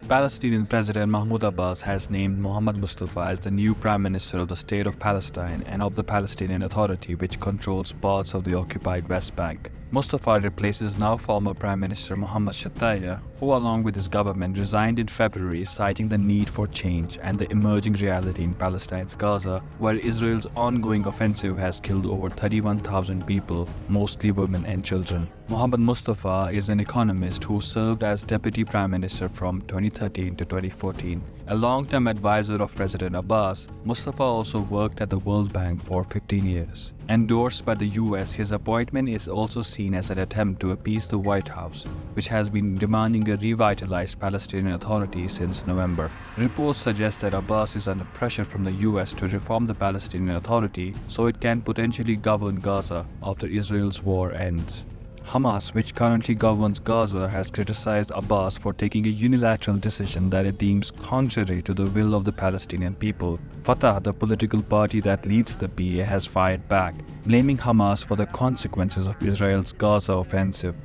Palestinian President Mahmoud Abbas has named Mohammad Mustafa as the new Prime Minister of the State of Palestine and of the Palestinian Authority, which controls parts of the occupied West Bank. Mustafa replaces now former Prime Minister Mohammad Mustafa, who along with his government resigned in February, citing the need for change and the emerging reality in Palestine's Gaza, where Israel's ongoing offensive has killed over 31,000 people, mostly women and children. Mohammad Mustafa is an economist who served as Deputy Prime Minister from 2013 to 2014. A long-term advisor of President Abbas, Mustafa also worked at the World Bank for 15 years. Endorsed by the US, his appointment is also seen as an attempt to appease the White House, which has been demanding a revitalized Palestinian Authority since November. Reports suggest that Abbas is under pressure from the US to reform the Palestinian Authority so it can potentially govern Gaza after Israel's war ends. Hamas, which currently governs Gaza, has criticized Abbas for taking a unilateral decision that it deems contrary to the will of the Palestinian people. Fatah, the political party that leads the PA, has fired back, blaming Hamas for the consequences of Israel's Gaza offensive.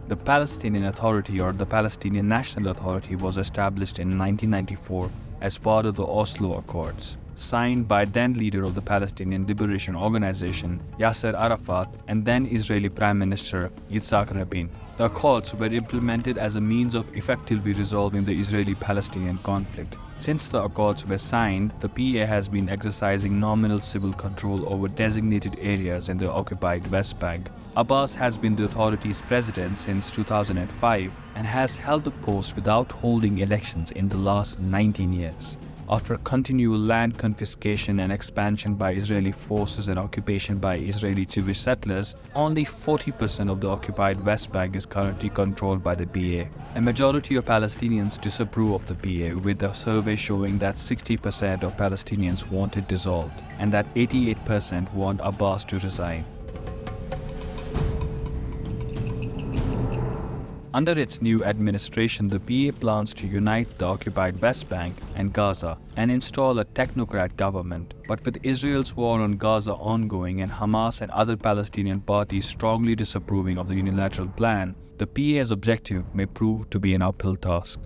The Palestinian Authority, or the Palestinian National Authority, was established in 1994 as part of the Oslo Accords, signed by then leader of the Palestinian Liberation Organization, Yasser Arafat, and then Israeli Prime Minister Yitzhak Rabin. The Accords were implemented as a means of effectively resolving the Israeli-Palestinian conflict. Since the Accords were signed, the PA has been exercising nominal civil control over designated areas in the occupied West Bank. Abbas has been the authority's president since 2005 and has held the post without holding elections in the last 19 years. After continual land confiscation and expansion by Israeli forces and occupation by Israeli Jewish settlers, only 40% of the occupied West Bank is currently controlled by the PA. A majority of Palestinians disapprove of the PA, with a survey showing that 60% of Palestinians want it dissolved and that 88% want Abbas to resign. Under its new administration, the PA plans to unite the occupied West Bank and Gaza and install a technocrat government. But with Israel's war on Gaza ongoing and Hamas and other Palestinian parties strongly disapproving of the unilateral plan, the PA's objective may prove to be an uphill task.